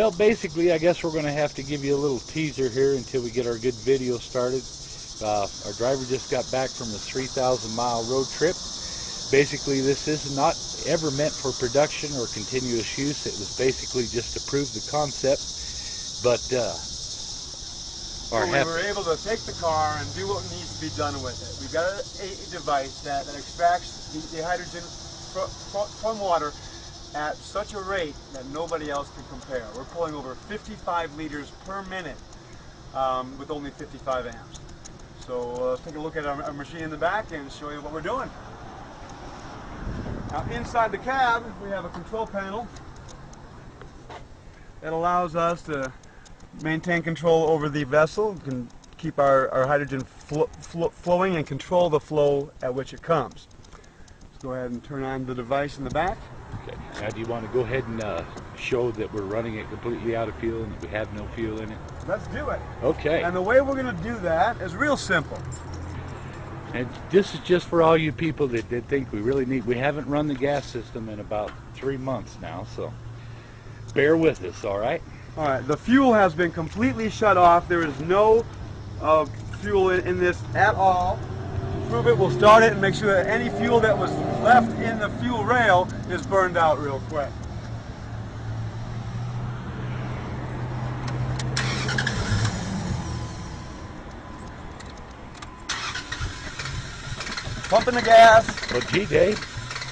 Well, basically, I guess we're going to have to give you a little teaser here until we get our good video started. Our driver just got back from a 3,000-mile road trip. Basically, this is not ever meant for production or continuous use. It was basically just to prove the concept. But we were able to take the car and do what needs to be done with it. We've got a device that extracts the hydrogen from water at such a rate that nobody else can compare. We're pulling over 55 liters per minute with only 55 amps. So let's take a look at our machine in the back and show you what we're doing. Now inside the cab we have a control panel that allows us to maintain control over the vessel. We can keep our hydrogen flowing and control the flow at which it comes. Let's go ahead and turn on the device in the back. Okay. Now, do you want to go ahead and show that we're running it completely out of fuel and that we have no fuel in it? Let's do it. Okay. And the way we're going to do that is real simple. And this is just for all you people that think we really need. We haven't run the gas system in about 3 months now, so bear with us, all right? All right. The fuel has been completely shut off. There is no fuel in this at all. To prove it, we'll start it and make sure that any fuel that was left in the fuel rail is burned out real quick. Pumping the gas. Well, gee, Dave.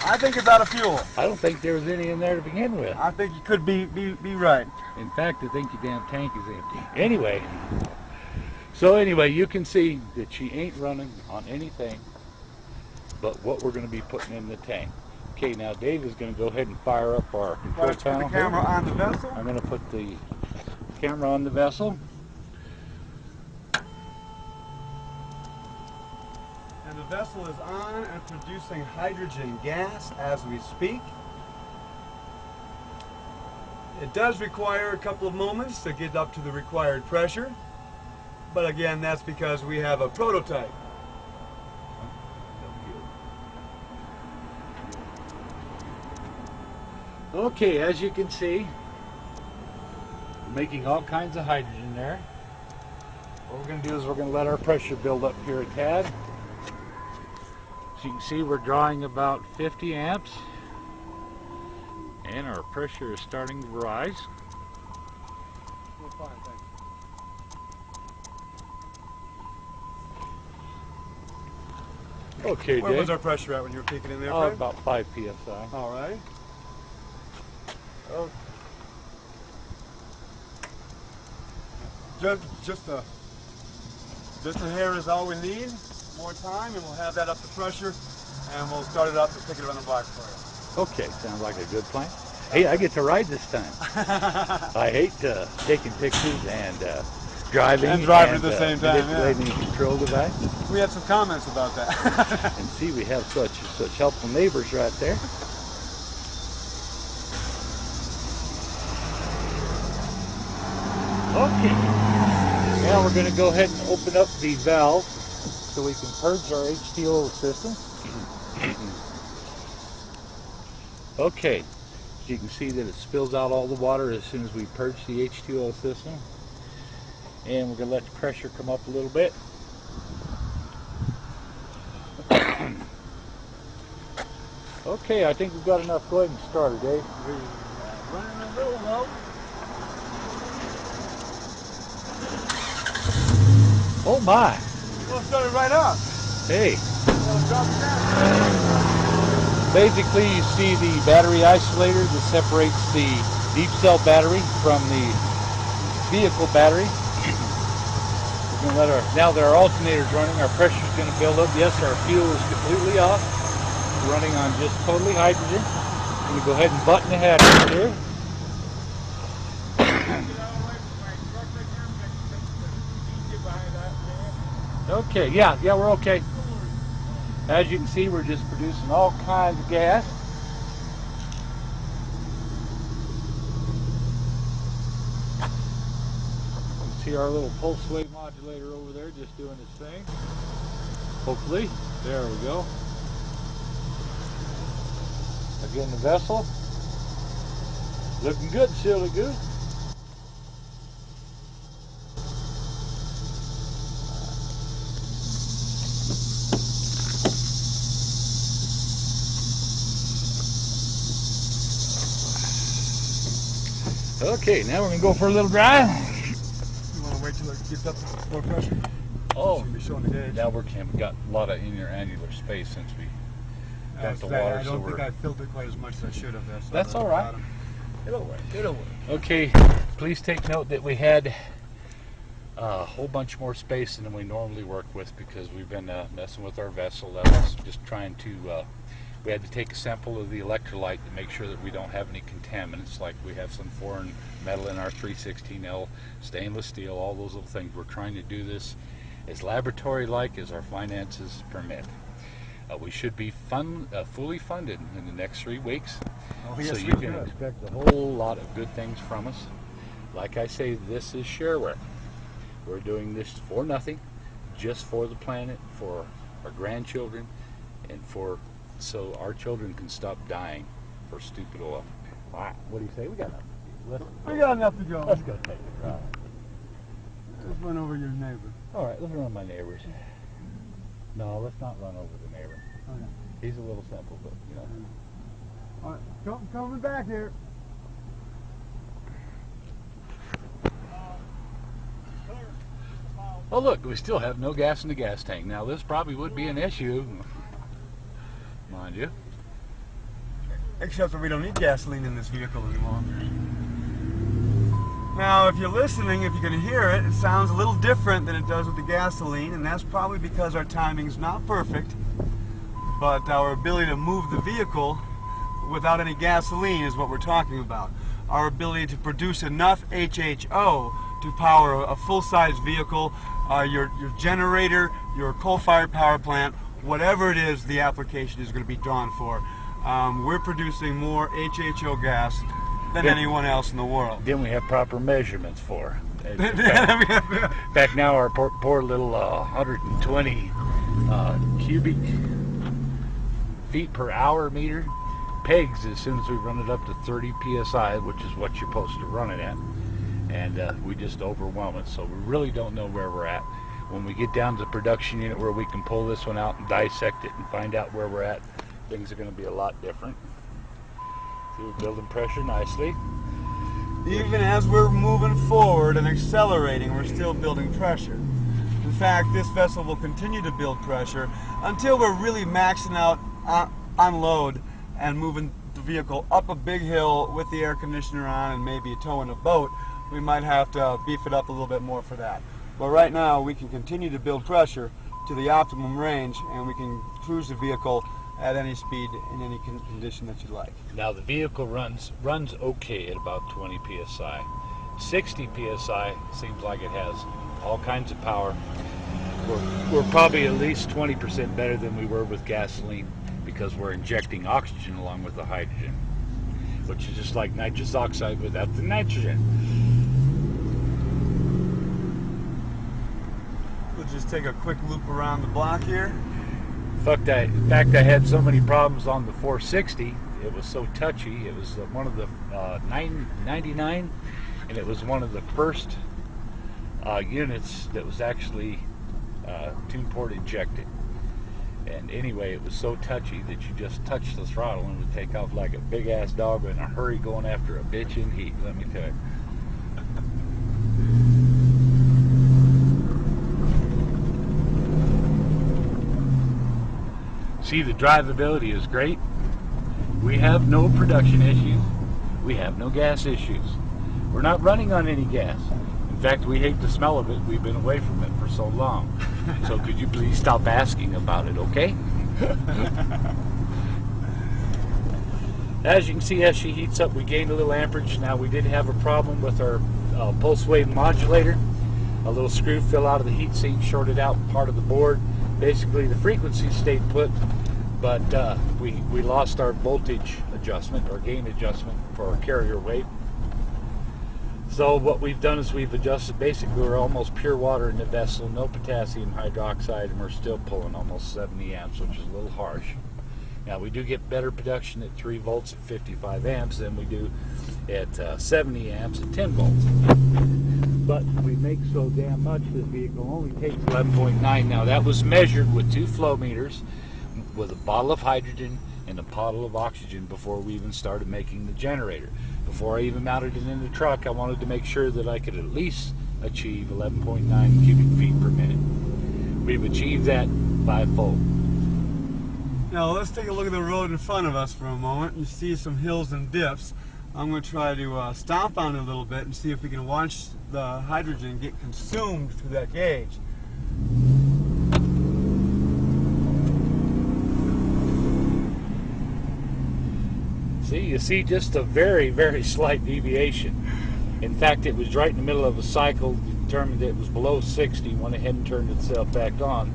I think it's out of fuel. I don't think there was any in there to begin with. I think you could be right. In fact, I think your damn tank is empty. Anyway, you can see that she ain't running on anything but what we're going to be putting in the tank. Okay, now Dave is going to go ahead and fire up our control panel. Put the camera on the vessel. I'm going to put the camera on the vessel. And the vessel is on and producing hydrogen gas as we speak. It does require a couple of moments to get up to the required pressure, but again, that's because we have a prototype. Okay, as you can see, we're making all kinds of hydrogen there. What we're going to do is we're going to let our pressure build up here a tad. As you can see, we're drawing about 50 amps, and our pressure is starting to rise. We're fine, thanks. Okay, Dave. Where was our pressure at when you were peaking in there, Fred? About 5 psi. All right. Oh. Just a hair is all we need. More time, and we'll have that up to pressure, and we'll start it up and pick it on the block for you. Okay, sounds like a good plan. Hey, I get to ride this time. I hate taking pictures and driving at the same time. Manipulating the control device. We had some comments about that. And see, we have such helpful neighbors right there. Okay. Now we're going to go ahead and open up the valve so we can purge our H2O system. Okay. As you can see that it spills out all the water as soon as we purge the H2O system. And we're going to let the pressure come up a little bit. Okay, I think we've got enough. Go ahead and start it, Dave. Running a little low. Oh my! We'll start it right up. Hey. We'll drop it down. Basically, you see the battery isolator that separates the deep cell battery from the vehicle battery. We're going to let now that our alternator's running, our pressure's going to build up. Yes, our fuel is completely off. We're running on just totally hydrogen. I'm going to go ahead and button the hatch here. Okay, yeah, we're okay. As you can see, we're just producing all kinds of gas. You can see our little pulse wave modulator over there just doing its thing. Hopefully. There we go. Again, the vessel. Looking good, silly goose. Okay, now we're going to go for a little drive. You want to wait till it gets up to more pressure? Oh, Be showing the gauge. now we've got a lot of annular space since we dumped the water. I don't think I filled it quite as much as I should have. That's all right. It'll work. It'll work. Okay, please take note that we had a whole bunch more space than we normally work with because we've been messing with our vessel. That was just trying to, we had to take a sample of the electrolyte to make sure that we don't have any contaminants, like we have some foreign metal in our 316L, stainless steel, all those little things. We're trying to do this as laboratory-like as our finances permit. We should be fully funded in the next 3 weeks, so you can expect a whole lot of good things from us. Like I say, this is shareware. We're doing this for nothing, just for the planet, for our grandchildren, and so our children can stop dying for stupid oil. Wow. What do you say? We got enough to do. We got enough to go. Let's go take a drive. Let's run over your neighbor. All right, let's run my neighbors. No, let's not run over the neighbor. Okay. He's a little simple, but you know. All right, coming back here. Oh look, we still have no gas in the gas tank. Now this probably would be an issue, mind you. Except that we don't need gasoline in this vehicle anymore. Now, if you're listening, if you can hear it, it sounds a little different than it does with the gasoline, and that's probably because our timing's not perfect, but our ability to move the vehicle without any gasoline is what we're talking about. Our ability to produce enough HHO to power a full-size vehicle, your generator, your coal-fired power plant, whatever it is the application is going to be drawn for. We're producing more HHO gas than anyone else in the world. Then we have proper measurements for. Back now, our poor little 120 cubic feet per hour meter pegs as soon as we run it up to 30 psi, which is what you're supposed to run it at, and we just overwhelm it. So we really don't know where we're at. When we get down to the production unit where we can pull this one out and dissect it and find out where we're at, things are going to be a lot different. See, we're building pressure nicely. Even as we're moving forward and accelerating, we're still building pressure. In fact, this vessel will continue to build pressure until we're really maxing out on load and moving the vehicle up a big hill with the air conditioner on and maybe towing a boat. We might have to beef it up a little bit more for that. But right now, we can continue to build pressure to the optimum range, and we can cruise the vehicle at any speed in any condition that you like. Now the vehicle runs okay at about 20 psi. 60 psi seems like it has all kinds of power. We're probably at least 20% better than we were with gasoline because we're injecting oxygen along with the hydrogen, which is just like nitrous oxide without the nitrogen. We'll just take a quick loop around the block here. In fact, I had so many problems on the 460. It was so touchy. It was one of the 99, and it was one of the first units that was actually tune port injected. And anyway, it was so touchy that you just touch the throttle and it would take off like a big ass dog in a hurry going after a bitch in heat, let me tell you. See, the drivability is great. We have no production issues. We have no gas issues. We're not running on any gas. In fact, we hate the smell of it. We've been away from it for so long. So could you please stop asking about it, okay? As you can see, as she heats up, we gained a little amperage. Now, we did have a problem with our pulse wave modulator. A little screw fell out of the heat sink, shorted out part of the board. Basically, the frequency stayed put, but we lost our voltage adjustment or gain adjustment for our carrier weight. So what we've done is we've adjusted. Basically, we're almost pure water in the vessel, no potassium hydroxide, and we're still pulling almost 70 amps, which is a little harsh. Now, we do get better production at 3 volts at 55 amps than we do at 70 amps at 10 volts. But we make so damn much, this vehicle only takes 11.9. Now, that was measured with 2 flow meters, with a bottle of hydrogen and a bottle of oxygen before we even started making the generator. Before I even mounted it in the truck, I wanted to make sure that I could at least achieve 11.9 cubic feet per minute. We've achieved that by full. Now let's take a look at the road in front of us for a moment. You see some hills and dips. I'm going to try to stomp on it a little bit and see if we can watch the hydrogen get consumed through that gauge. See, you see just a very, very slight deviation. In fact, it was right in the middle of a cycle, determined it was below 60, went ahead and turned itself back on.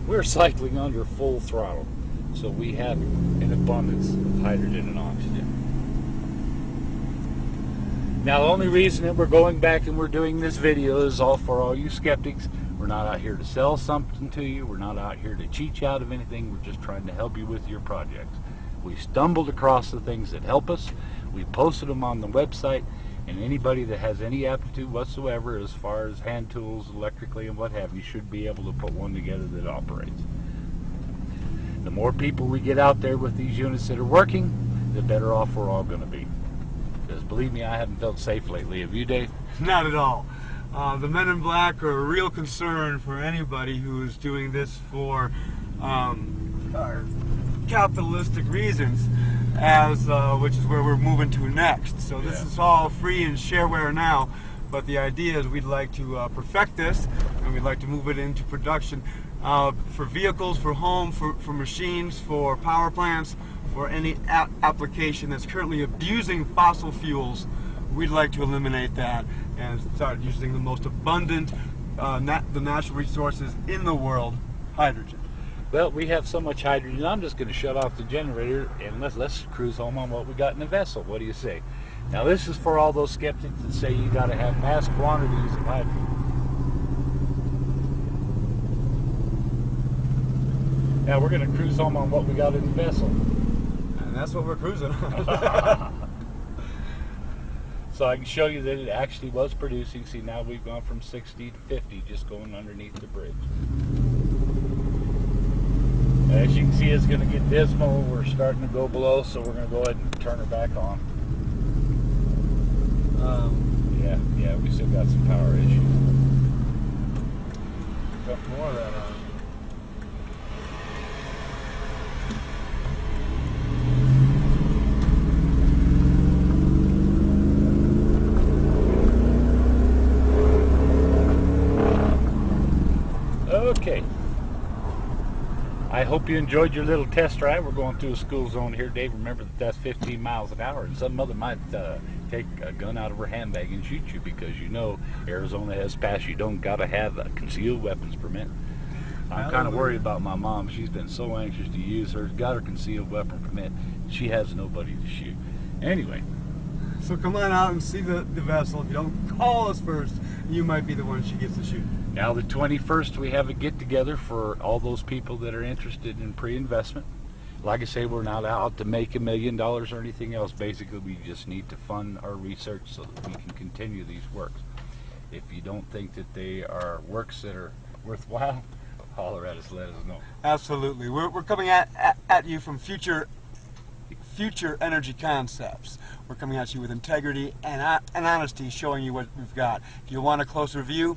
We're cycling under full throttle, so we have an abundance of hydrogen and oxygen. Now, the only reason that we're going back and we're doing this video is all for all you skeptics. We're not out here to sell something to you. We're not out here to cheat you out of anything. We're just trying to help you with your projects. We stumbled across the things that help us. We posted them on the website, and anybody that has any aptitude whatsoever as far as hand tools, electrically, and what have you, should be able to put one together that operates. The more people we get out there with these units that are working, the better off we're all going to be. Because believe me, I haven't felt safe lately. Have you, Dave? Not at all. The men in black are a real concern for anybody who is doing this for capitalistic reasons, which is where we're moving to next. So this is all free and shareware now, but the idea is we'd like to perfect this, and we'd like to move it into production for vehicles, for home, for machines, for power plants, for any application that's currently abusing fossil fuels. We'd like to eliminate that and start using the most abundant, the natural resources in the world, hydrogen. Well, we have so much hydrogen, I'm just going to shut off the generator and let's cruise home on what we got in the vessel. What do you say? Now, this is for all those skeptics that say you got to have mass quantities of hydrogen. Now, we're going to cruise home on what we got in the vessel. And that's what we're cruising on. So I can show you that it actually was producing. See, now we've gone from 60 to 50 just going underneath the bridge. As you can see, it's going to get dismal. We're starting to go below, so we're going to go ahead and turn her back on. Yeah, we still got some power issues. Got more of that on. Okay. I hope you enjoyed your little test drive. We're going through a school zone here, Dave. Remember that that's 15 miles an hour, and some mother might take a gun out of her handbag and shoot you, because you know Arizona has passed. You don't got to have a concealed weapons permit. I'm kind of worried about my mom. She's been so anxious to use hers. Got her concealed weapon permit. She has nobody to shoot. Anyway. So come on out and see the vessel. If you don't call us first, you might be the one she gets to shoot. Now, the 21st, we have a get-together for all those people that are interested in pre-investment. Like I say, we're not out to make $1 million or anything else. Basically, we just need to fund our research so that we can continue these works. If you don't think that they are works that are worthwhile, holler at us, let us know. Absolutely. We're coming at you from future energy concepts. We're coming at you with integrity and honesty, showing you what we've got. If you want a closer view,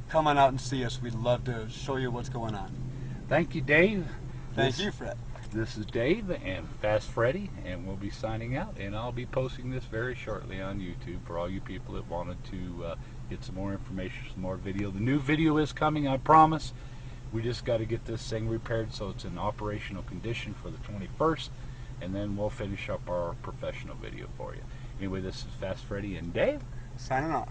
come on out and see us. We'd love to show you what's going on. Thank you, Dave. Thank you, Fred. This is Dave and Fast Freddy, and we'll be signing out, and I'll be posting this very shortly on YouTube for all you people that wanted to get some more information, some more video. The new video is coming, I promise. We just got to get this thing repaired so it's in operational condition for the 21st, and then we'll finish up our professional video for you. Anyway, this is Fast Freddy and Dave signing off.